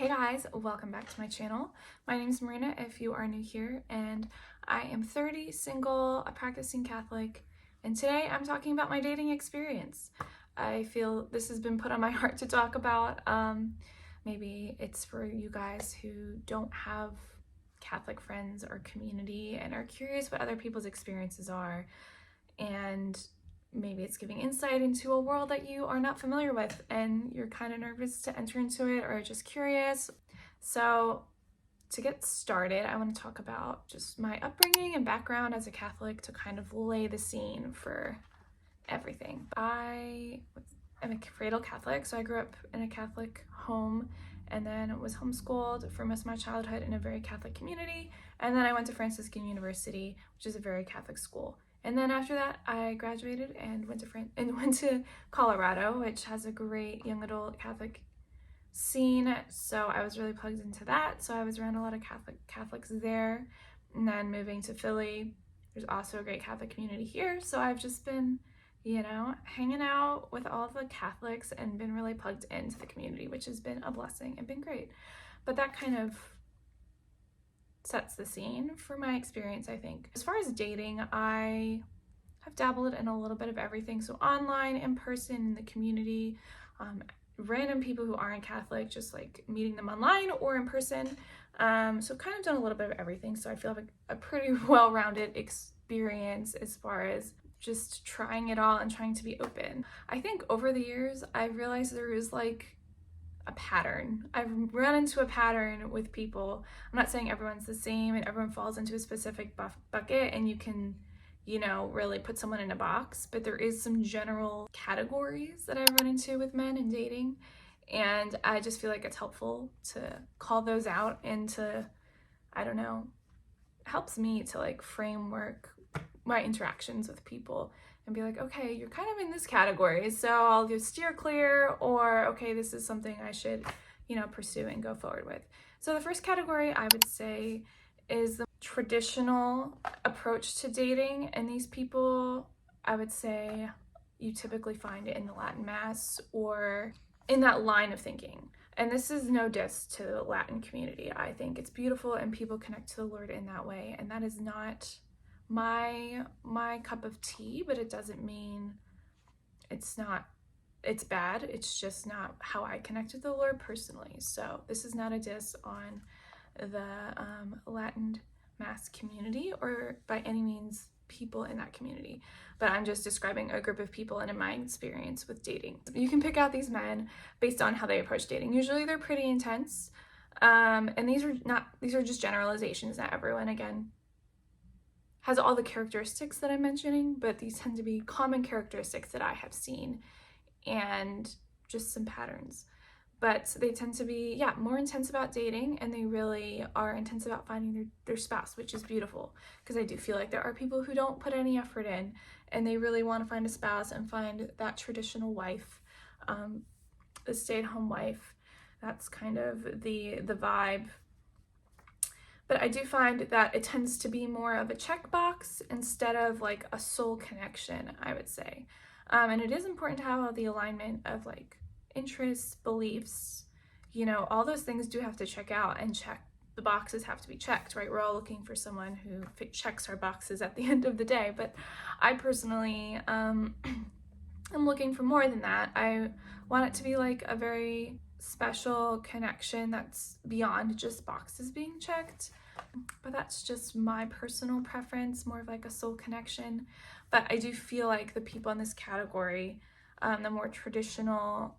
Hey guys, welcome back to my channel. My name is Marina if you are new here, and I am 30, single, a practicing Catholic, and today I'm talking about my dating experience. I feel this has been put on my heart to talk about. Maybe it's for you guys who don't have Catholic friends or community and are curious what other people's experiences are, and maybe it's giving insight into a world that you are not familiar with and you're kind of nervous to enter into it or just curious. So to get started, I want to talk about just my upbringing and background as a Catholic to kind of lay the scene for everything. I am a cradle Catholic, so I grew up in a Catholic home and then was homeschooled for most of my childhood in a very Catholic community. And then I went to Franciscan University, which is a very Catholic school. And then after that, I graduated and went to Colorado, which has a great young adult Catholic scene. So I was really plugged into that. So I was around a lot of Catholics there. And then moving to Philly, there's also a great Catholic community here. So I've just been, hanging out with all the Catholics and been really plugged into the community, which has been a blessing and been great. But that kind of sets the scene for my experience, I think. As far as dating, I have dabbled in a little bit of everything. So online, in person, in the community, random people who aren't Catholic, just like meeting them online or in person. So kind of done a little bit of everything. So I feel like a pretty well-rounded experience as far as just trying it all and trying to be open. I think over the years, I've realized there is like a pattern. I've run into a pattern with people. I'm not saying everyone's the same and everyone falls into a specific bucket and you can, really put someone in a box, but there is some general categories that I run into with men in dating. And I just feel like it's helpful to call those out and to, helps me to like framework my interactions with people and be like, okay, you're kind of in this category, so I'll just steer clear, or okay, this is something I should, pursue and go forward with. So the first category I would say is the traditional approach to dating, and these people, I would say, you typically find it in the Latin Mass or in that line of thinking. And this is no diss to the Latin community. I think it's beautiful and people connect to the Lord in that way, and that is not my cup of tea, but it doesn't mean it's bad. It's just not how I connect with the Lord personally. So this is not a diss on the Latin Mass community or by any means people in that community, but I'm just describing a group of people and in my experience with dating. You can pick out these men based on how they approach dating. Usually they're pretty intense, and these are just generalizations. Not everyone, again, has all the characteristics that I'm mentioning, but these tend to be common characteristics that I have seen and just some patterns. But they tend to be, more intense about dating, and they really are intense about finding their spouse, which is beautiful, because I do feel like there are people who don't put any effort in, and they really want to find a spouse and find that traditional wife, the stay-at-home wife. That's kind of the vibe. But I do find that it tends to be more of a checkbox instead of like a soul connection, I would say. And it is important to have all the alignment of like interests, beliefs, all those things do have to check out, and the boxes have to be checked, right? We're all looking for someone who checks our boxes at the end of the day. But I personally am looking for more than that. I want it to be like a very special connection that's beyond just boxes being checked, but that's just my personal preference, more of like a soul connection. But I do feel like the people in this category, the more traditional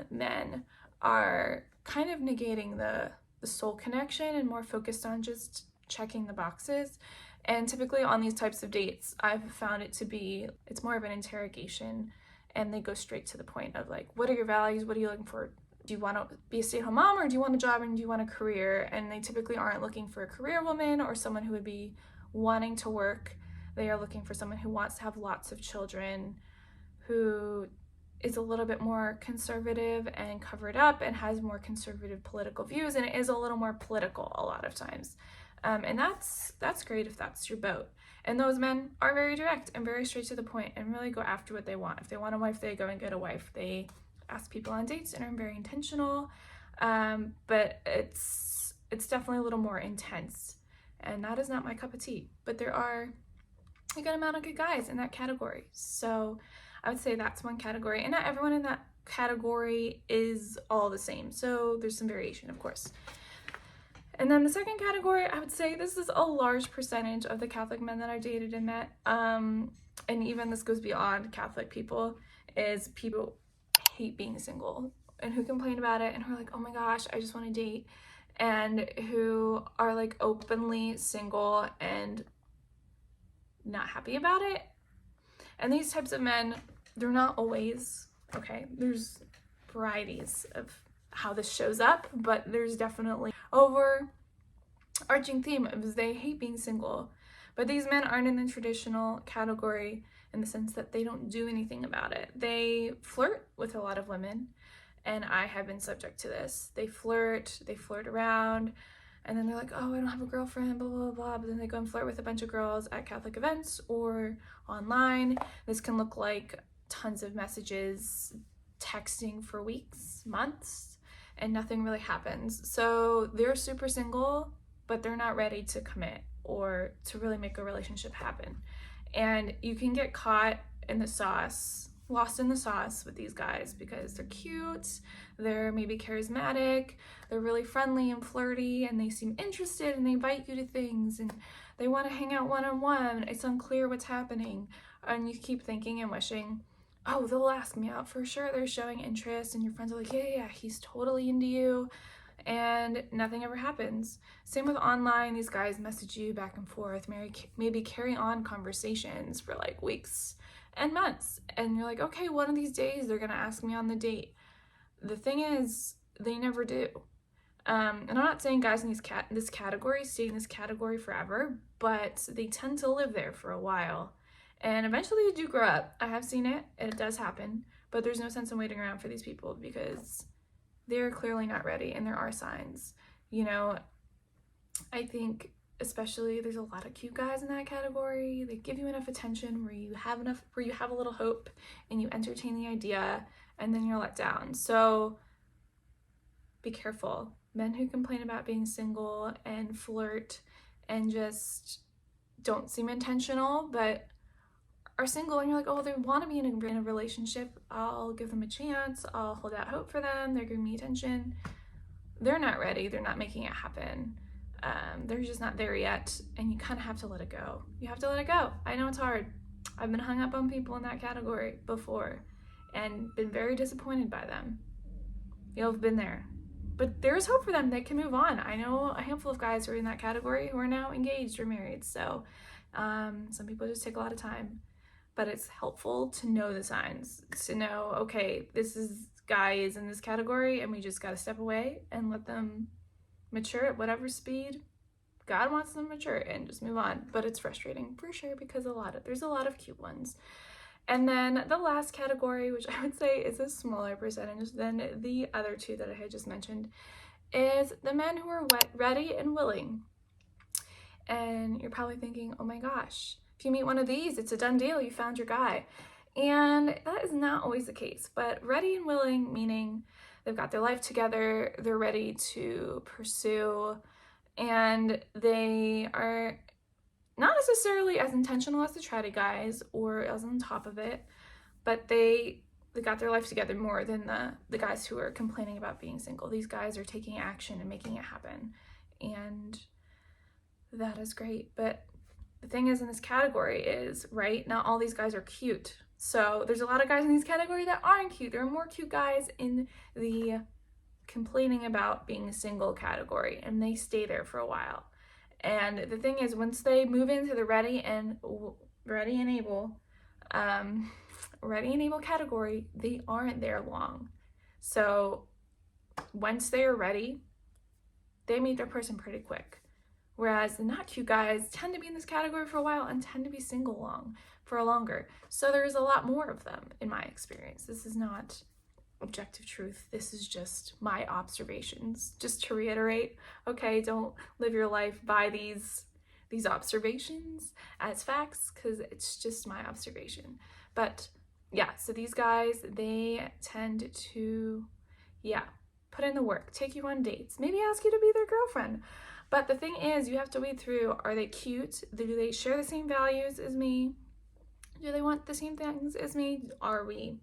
men, are kind of negating the soul connection and more focused on just checking the boxes. And typically on these types of dates, I've found it's more of an interrogation, and they go straight to the point of like, what are your values? What are you looking for? Do you want to be a stay-at-home mom, or do you want a job, and do you want a career? And they typically aren't looking for a career woman or someone who would be wanting to work. They are looking for someone who wants to have lots of children, who is a little bit more conservative and covered up and has more conservative political views, and it is a little more political a lot of times. And that's great if that's your boat. And those men are very direct and very straight to the point and really go after what they want. If they want a wife, they go and get a wife. They ask people on dates and are very intentional. But it's definitely a little more intense, and that is not my cup of tea. But there are a good amount of good guys in that category, so I would say that's one category, and not everyone in that category is all the same, so there's some variation, of course. And then the second category, I would say this is a large percentage of the Catholic men that I've dated and met, and even this goes beyond Catholic people, is people hate being single and who complain about it and who are like, oh my gosh, I just want to date, and who are like openly single and not happy about it. And these types of men, they're not always, okay, there's varieties of how this shows up, but there's definitely overarching theme of they hate being single. But these men aren't in the traditional category in the sense that they don't do anything about it. They flirt with a lot of women, and I have been subject to this. They flirt around, and then they're like, oh, I don't have a girlfriend, blah, blah, blah, but then they go and flirt with a bunch of girls at Catholic events or online. This can look like tons of messages, texting for weeks, months, and nothing really happens. So they're super single, but they're not ready to commit or to really make a relationship happen. And you can get caught in the sauce, lost in the sauce with these guys because they're cute, they're maybe charismatic, they're really friendly and flirty, and they seem interested and they invite you to things and they want to hang out one-on-one. It's unclear what's happening, and you keep thinking and wishing, oh, they'll ask me out for sure, they're showing interest, and your friends are like, yeah, he's totally into you, and nothing ever happens. Same with online. These guys message you back and forth, maybe carry on conversations for like weeks and months, and you're like, okay, one of these days they're gonna ask me on the date. The thing is, they never do. And I'm not saying guys in this category stay in this category forever, but they tend to live there for a while, and eventually you do grow up. I have seen it, it does happen, but there's no sense in waiting around for these people because they're clearly not ready, and there are signs. You know, I think especially there's a lot of cute guys in that category. They give you enough attention where you have a little hope and you entertain the idea, and then you're let down. So be careful. Men who complain about being single and flirt and just don't seem intentional but are single, and you're like, oh, they want to be in a relationship, I'll give them a chance, I'll hold out hope for them, they're giving me attention. They're not ready, they're not making it happen. They're just not there yet, and you kind of have to let it go. You have to let it go. I know it's hard. I've been hung up on people in that category before and been very disappointed by them. You'll have been there. But there's hope for them. They can move on. I know a handful of guys who are in that category who are now engaged or married. So some people just take a lot of time. But it's helpful to know the signs, to know, okay, guy is in this category, and we just got to step away and let them mature at whatever speed God wants them to mature and just move on. But it's frustrating for sure because there's a lot of cute ones. And then the last category, which I would say is a smaller percentage than the other two that I had just mentioned, is the men who are ready and willing. And you're probably thinking, oh my gosh, if you meet one of these, it's a done deal, you found your guy. And that is not always the case, but ready and willing, meaning they've got their life together, they're ready to pursue, and they are not necessarily as intentional as the chatty guys or as on top of it, but they got their life together more than the guys who are complaining about being single. These guys are taking action and making it happen, and that is great. But the thing is, in this category is, right, not all these guys are cute. So there's a lot of guys in these category that aren't cute. There are more cute guys in the complaining about being single category, and they stay there for a while. And the thing is, once they move into the ready and able category, they aren't there long. So once they are ready, they meet their person pretty quick. Whereas the not cute guys tend to be in this category for a while and tend to be single for longer. So there's a lot more of them in my experience. This is not objective truth. This is just my observations. Just to reiterate, okay, don't live your life by these observations as facts, because it's just my observation. But yeah, so these guys, they tend to, put in the work, take you on dates, maybe ask you to be their girlfriend. But the thing is, you have to weed through, are they cute? Do they share the same values as me? Do they want the same things as me? Are we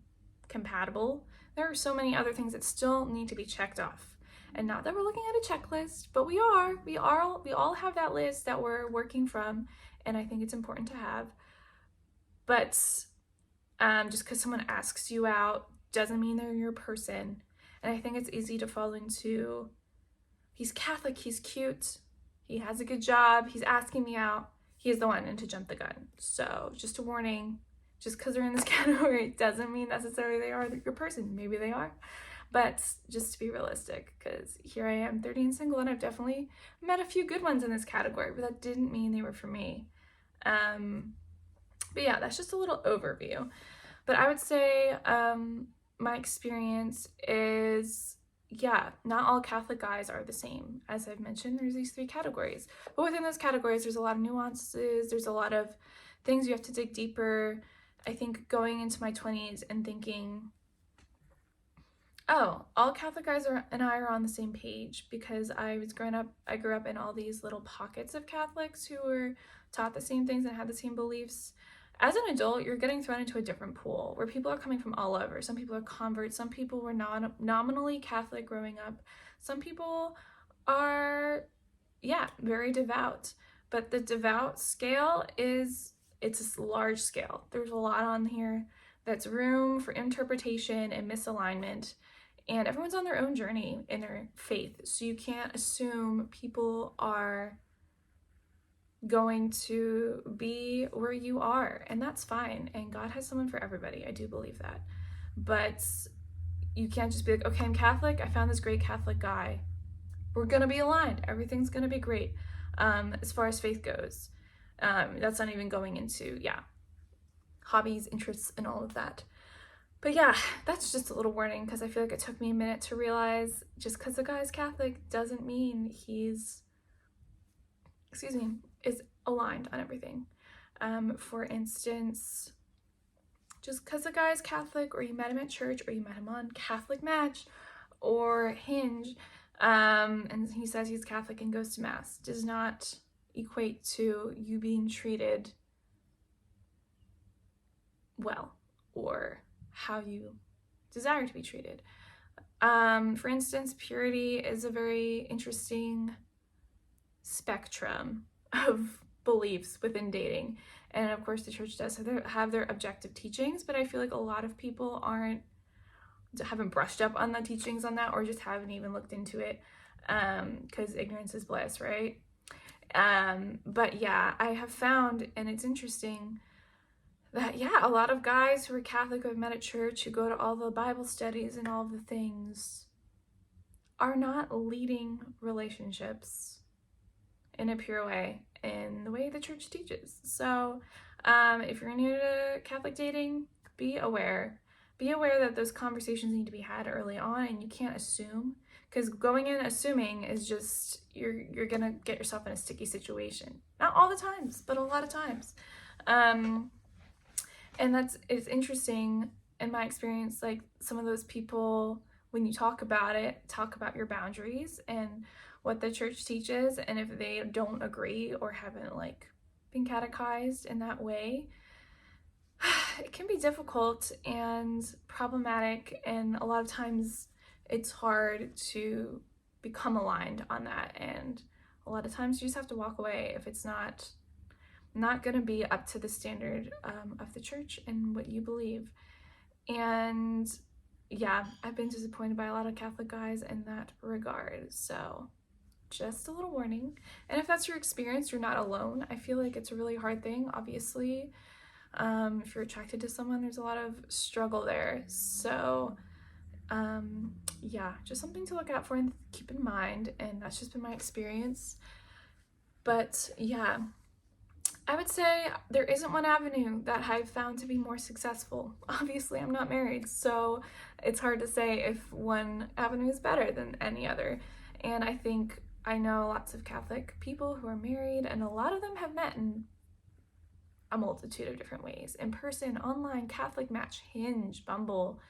compatible? There are so many other things that still need to be checked off. And not that we're looking at a checklist, but we all have that list that we're working from, and I think it's important to have. But just because someone asks you out doesn't mean they're your person. And I think it's easy to fall into, he's Catholic, he's cute, he has a good job, he's asking me out, he's the one, and to jump the gun. So just a warning, just because they're in this category doesn't mean necessarily they are your person. Maybe they are, but just to be realistic, because here I am, 30 and single, and I've definitely met a few good ones in this category, but that didn't mean they were for me. But yeah, that's just a little overview. But I would say my experience is, yeah, not all Catholic guys are the same. As I've mentioned, there's these 3 categories. But within those categories, there's a lot of nuances. There's a lot of things you have to dig deeper. I think going into my 20s and thinking, oh, all Catholic guys and I are on the same page, because I grew up in all these little pockets of Catholics who were taught the same things and had the same beliefs. As an adult, you're getting thrown into a different pool where people are coming from all over. Some people are converts, some people were nominally Catholic growing up. Some people are, yeah, very devout. But the devout scale it's a large scale. There's a lot on here that's room for interpretation and misalignment. And everyone's on their own journey in their faith. So you can't assume people are going to be where you are, and that's fine, and God has someone for everybody. I do believe that. But you can't just be like, okay, I'm Catholic, I found this great Catholic guy, we're gonna be aligned, everything's gonna be great. As far as faith goes, that's not even going into, yeah, hobbies, interests, and all of that. But yeah, that's just a little warning, because I feel like it took me a minute to realize just because the guy's Catholic doesn't mean he's, is aligned on everything. For instance, just because a guy's Catholic, or you met him at church, or you met him on Catholic Match or Hinge, and he says he's Catholic and goes to Mass, does not equate to you being treated well or how you desire to be treated. For instance, purity is a very interesting spectrum of beliefs within dating, and of course the church does have their objective teachings, but I feel like a lot of people haven't brushed up on the teachings on that, or just haven't even looked into it, because ignorance is bliss, right? But yeah, I have found, and it's interesting, that yeah, a lot of guys who are Catholic, who I've met at church, who go to all the Bible studies and all the things, are not leading relationships in a pure way, in the way the church teaches. So if you're new to Catholic dating, be aware that those conversations need to be had early on, and you can't assume, because going in assuming is just, you're gonna get yourself in a sticky situation. Not all the times, but a lot of times. And it's interesting in my experience, like some of those people, when you talk about your boundaries and what the church teaches, and if they don't agree or haven't like been catechized in that way, it can be difficult and problematic, and a lot of times it's hard to become aligned on that, and a lot of times you just have to walk away if it's not going to be up to the standard of the church and what you believe. And yeah, I've been disappointed by a lot of Catholic guys in that regard, so just a little warning. And if that's your experience, you're not alone. I feel like it's a really hard thing, obviously. If you're attracted to someone, there's a lot of struggle there. So yeah, just something to look out for and keep in mind, and that's just been my experience. But yeah, I would say there isn't one avenue that I've found to be more successful. Obviously, I'm not married, so it's hard to say if one avenue is better than any other. And I think I know lots of Catholic people who are married, and a lot of them have met in a multitude of different ways. In person, online, Catholic Match, Hinge, Bumble,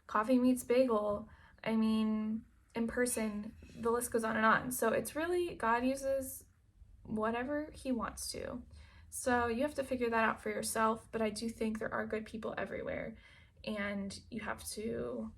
Coffee Meets Bagel. I mean, in person, the list goes on and on. So it's really, God uses whatever he wants to. So you have to figure that out for yourself, but I do think there are good people everywhere, and you have to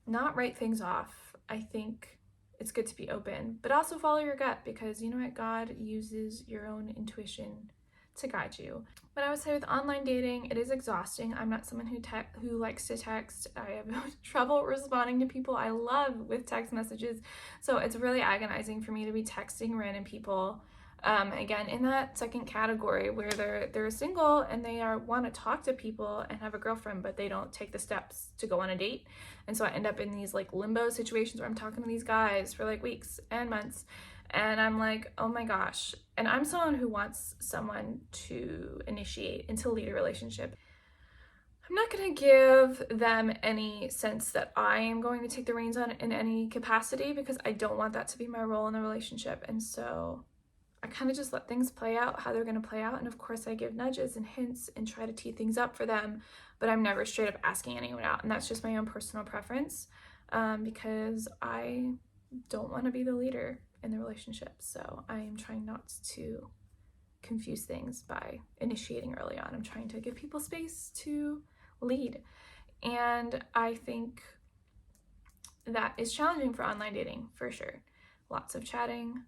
not write things off. I think it's good to be open, but also follow your gut, because you know what? God uses your own intuition to guide you. But I would say with online dating, it is exhausting. I'm not someone who likes to text. I have trouble responding to people I love with text messages. So it's really agonizing for me to be texting random people. Again, in that second category where they're single and they want to talk to people and have a girlfriend, but they don't take the steps to go on a date. And so I end up in these like limbo situations where I'm talking to these guys for like weeks and months. And I'm like, oh my gosh. And I'm someone who wants someone to initiate and to lead a relationship. I'm not going to give them any sense that I am going to take the reins on in any capacity, because I don't want that to be my role in the relationship. And so I kind of just let things play out how they're going to play out. And of course, I give nudges and hints and try to tee things up for them, but I'm never straight up asking anyone out. And that's just my own personal preference, because I don't want to be the leader in the relationship. So I am trying not to confuse things by initiating early on. I'm trying to give people space to lead. And I think that is challenging for online dating, for sure. Lots of chatting,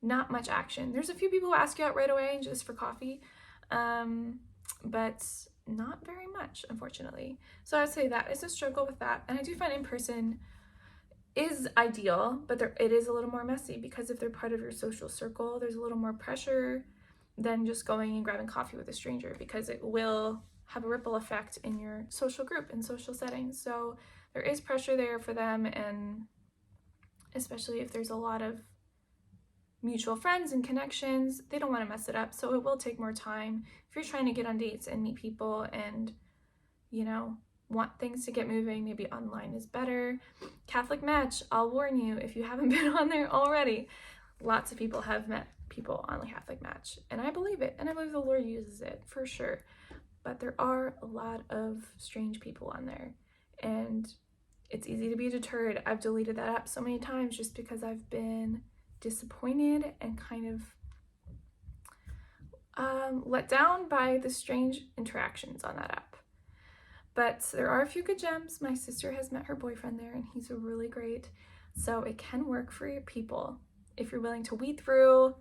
not much action. There's a few people who ask you out right away just for coffee, but not very much, unfortunately. So I would say that is a struggle with that. And I do find in person is ideal, but it is a little more messy, because if they're part of your social circle, there's a little more pressure than just going and grabbing coffee with a stranger, because it will have a ripple effect in your social group and social settings. So there is pressure there for them, and especially if there's a lot of mutual friends and connections, they don't want to mess it up. So it will take more time if you're trying to get on dates and meet people and, you know, want things to get moving. Maybe online is better. Catholic Match, I'll warn you, if you haven't been on there already, lots of people have met people on the Catholic Match, and I believe it, and I believe the Lord uses it for sure. But there are a lot of strange people on there, and it's easy to be deterred. I've deleted that app so many times just because I've been disappointed and kind of let down by the strange interactions on that app. But there are a few good gems. My sister has met her boyfriend there, and he's really great. So it can work for your people if you're willing to weed through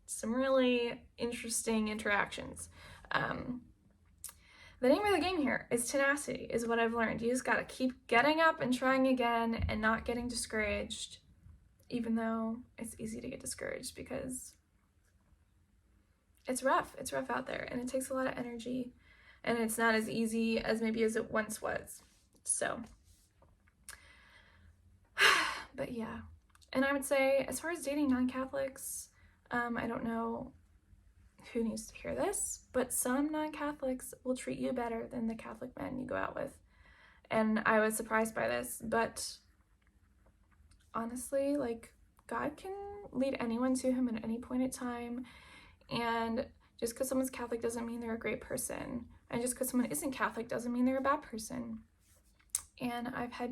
some really interesting interactions. The name of the game here is tenacity, is what I've learned. You just gotta keep getting up and trying again and not getting discouraged, even though it's easy to get discouraged because it's rough. It's rough out there, and it takes a lot of energy, and it's not as easy as maybe as it once was. So, but yeah. And I would say, as far as dating non-Catholics, I don't know who needs to hear this, but some non-Catholics will treat you better than the Catholic men you go out with. And I was surprised by this, but honestly, like, God can lead anyone to him at any point in time. And just because someone's Catholic doesn't mean they're a great person. And just because someone isn't Catholic doesn't mean they're a bad person. And I've had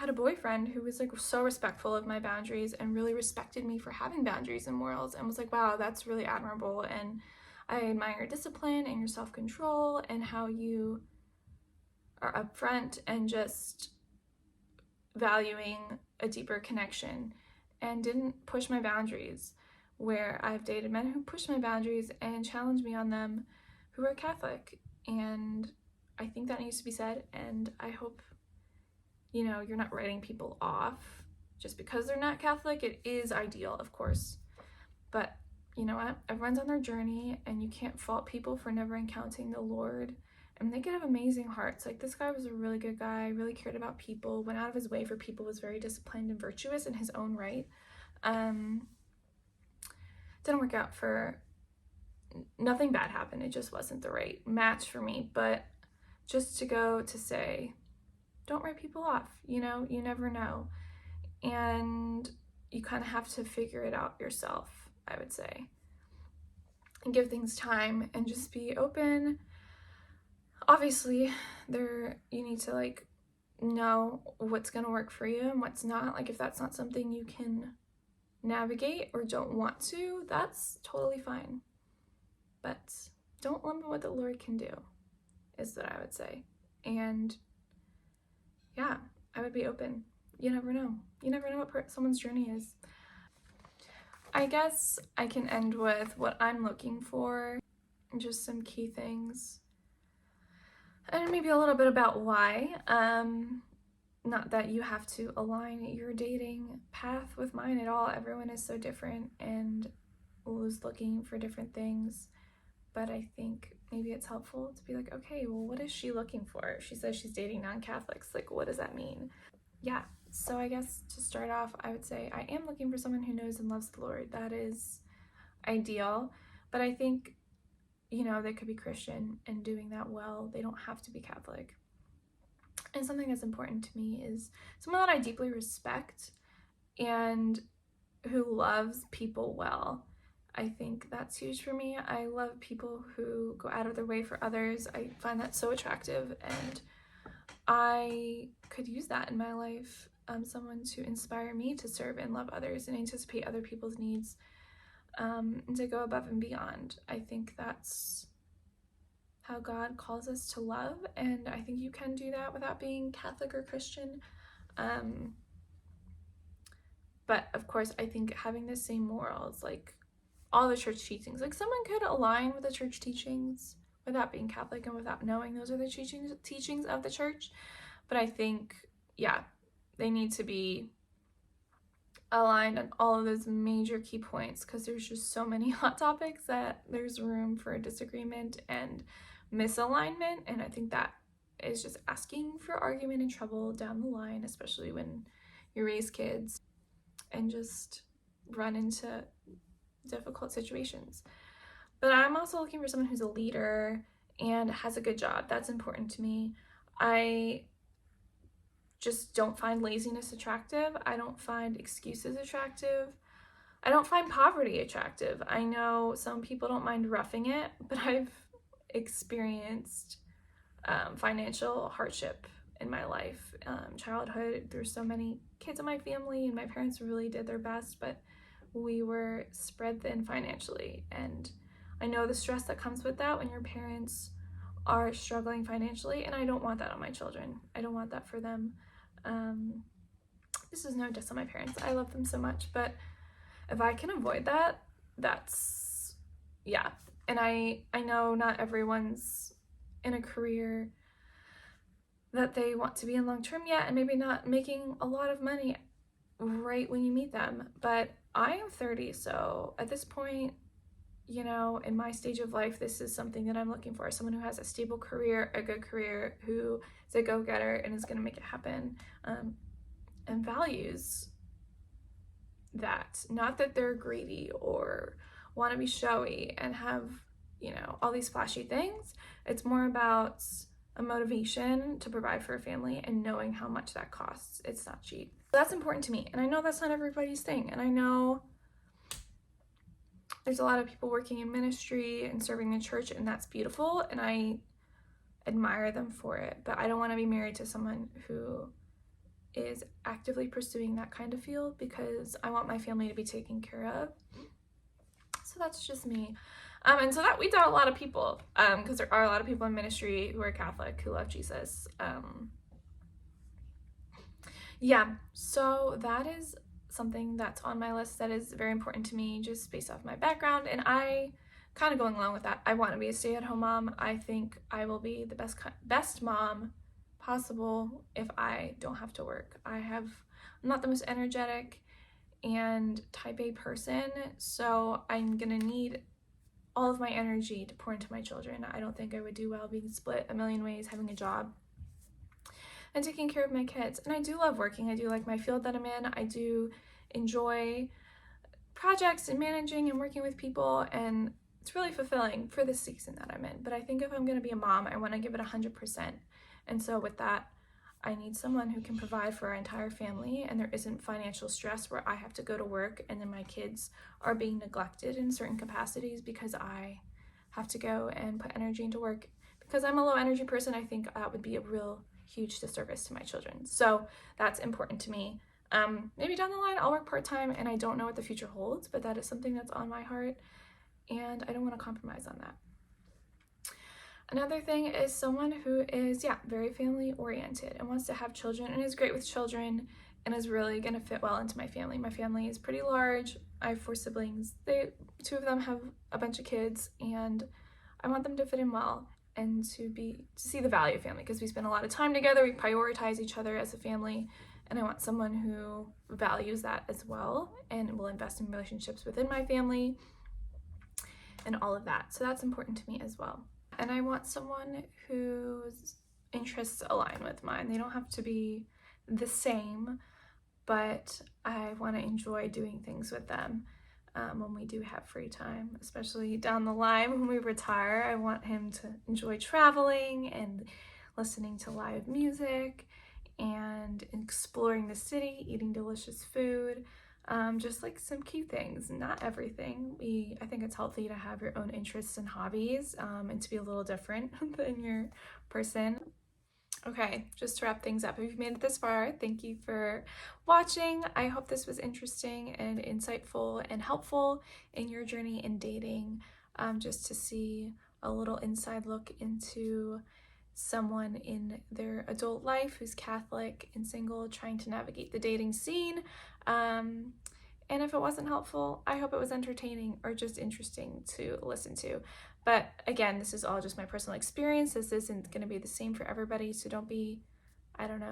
a boyfriend who was like so respectful of my boundaries and really respected me for having boundaries and morals, and was like, wow, that's really admirable. And I admire your discipline and your self-control and how you are upfront and just valuing a deeper connection, and didn't push my boundaries, where I've dated men who push my boundaries and challenge me on them who are Catholic. And I think that needs to be said, and I hope, you know, you're not writing people off just because they're not Catholic. It is ideal, of course, but you know what? Everyone's on their journey, and you can't fault people for never encountering the Lord. And they could have amazing hearts. Like, this guy was a really good guy, really cared about people, went out of his way for people, was very disciplined and virtuous in his own right. Didn't work out for, nothing bad happened. It just wasn't the right match for me. But just to go to say, don't write people off, you know, you never know. And you kind of have to figure it out yourself, I would say. And give things time and just be open. Obviously, you need to like know what's going to work for you and what's not. Like, if that's not something you can navigate or don't want to, that's totally fine. But don't limit what the Lord can do, is what I would say. And yeah, I would be open. You never know. You never know what someone's journey is. I guess I can end with what I'm looking for, just some key things, and maybe a little bit about why. Not that you have to align your dating path with mine at all. Everyone is so different and was looking for different things. But I think maybe it's helpful to be like, okay, well, what is she looking for? She says she's dating non-Catholics. Like, what does that mean? Yeah, so I guess to start off, I would say I am looking for someone who knows and loves the Lord. That is ideal. But I think, you know, they could be Christian and doing that well. They don't have to be Catholic. And something that's important to me is someone that I deeply respect and who loves people well. I think that's huge for me. I love people who go out of their way for others. I find that so attractive, and I could use that in my life. Someone to inspire me to serve and love others and anticipate other people's needs, and to go above and beyond. I think that's how God calls us to love, and I think you can do that without being Catholic or Christian. But of course, I think having the same morals, like all the church teachings, like someone could align with the church teachings without being Catholic and without knowing those are the teachings of the church. But I think, yeah, they need to be aligned on all of those major key points, because there's just so many hot topics that there's room for disagreement and misalignment. And I think that is just asking for argument and trouble down the line, especially when you raise kids and just run into difficult situations. But I'm also looking for someone who's a leader and has a good job. That's important to me. I just don't find laziness attractive. I don't find excuses attractive. I don't find poverty attractive. I know some people don't mind roughing it, but I've experienced financial hardship in my life. Childhood, there's so many kids in my family, and my parents really did their best, but we were spread thin financially. And I know the stress that comes with that when your parents are struggling financially, and I don't want that on my children. I don't want that for them. This is no diss on my parents. I love them so much, but if I can avoid that, that's, yeah. And I know not everyone's in a career that they want to be in long term yet, and maybe not making a lot of money right when you meet them. But I am 30, so at this point, you know, in my stage of life, this is something that I'm looking for. Someone who has a stable career, a good career, who is a go-getter and is going to make it happen, and values that. Not that they're greedy or want to be showy and have, you know, all these flashy things. It's more about a motivation to provide for a family and knowing how much that costs. It's not cheap. That's important to me. And I know that's not everybody's thing. And I know there's a lot of people working in ministry and serving the church, and that's beautiful. And I admire them for it. But I don't want to be married to someone who is actively pursuing that kind of field, because I want my family to be taken care of. So that's just me. And so that weeds out a lot of people, because there are a lot of people in ministry who are Catholic who love Jesus. Yeah, so that is something that's on my list that is very important to me, just based off my background. And I kind of going along with that, I want to be a stay-at-home mom. I think I will be the best mom possible if I don't have to work. I'm not the most energetic and type A person, so I'm gonna need all of my energy to pour into my children. I don't think I would do well being split a million ways, having a job and taking care of my kids. And I do love working. I do like my field that I'm in. I do enjoy projects and managing and working with people, and it's really fulfilling for the season that I'm in. But I think if I'm going to be a mom, I want to give it 100%. And so with that, I need someone who can provide for our entire family, and there isn't financial stress where I have to go to work and then my kids are being neglected in certain capacities because I have to go and put energy into work. Because I'm a low energy person, I think that would be a real huge disservice to my children. So that's important to me. Maybe down the line I'll work part-time, and I don't know what the future holds, but that is something that's on my heart, and I don't want to compromise on that. Another thing is someone who is, very family oriented and wants to have children and is great with children and is really going to fit well into my family. My family is pretty large. I have 4 siblings. Two of them have a bunch of kids, and I want them to fit in well and to see the value of family, because we spend a lot of time together. We prioritize each other as a family, and I want someone who values that as well and will invest in relationships within my family and all of that. So that's important to me as well. And I want someone whose interests align with mine. They don't have to be the same, but I want to enjoy doing things with them when we do have free time, especially down the line when we retire. I want him to enjoy traveling and listening to live music and exploring the city, eating delicious food. Just like some key things, not everything. I think it's healthy to have your own interests and hobbies, and to be a little different than your person. Okay, just to wrap things up, if you've made it this far, thank you for watching. I hope this was interesting and insightful and helpful in your journey in dating, just to see a little inside look into someone in their adult life who's Catholic and single, trying to navigate the dating scene. And if it wasn't helpful, I hope it was entertaining or just interesting to listen to. But again, this is all just my personal experience. This isn't going to be the same for everybody, so don't be,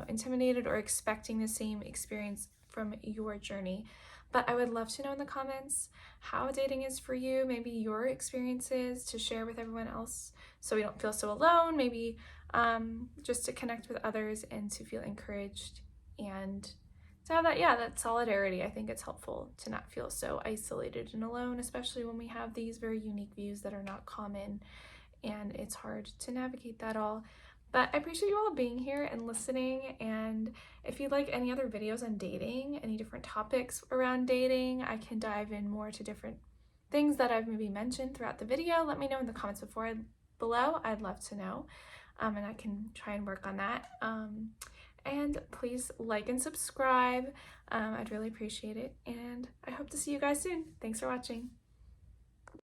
intimidated or expecting the same experience from your journey. But I would love to know in the comments how dating is for you, maybe your experiences to share with everyone else so we don't feel so alone, maybe just to connect with others and to feel encouraged and to have that solidarity. I think it's helpful to not feel so isolated and alone, especially when we have these very unique views that are not common, and it's hard to navigate that all. But I appreciate you all being here and listening, and if you'd like any other videos on dating, any different topics around dating, I can dive in more to different things that I've maybe mentioned throughout the video. Let me know in the comments below. I'd love to know, and I can try and work on that. And please like and subscribe. I'd really appreciate it, and I hope to see you guys soon. Thanks for watching.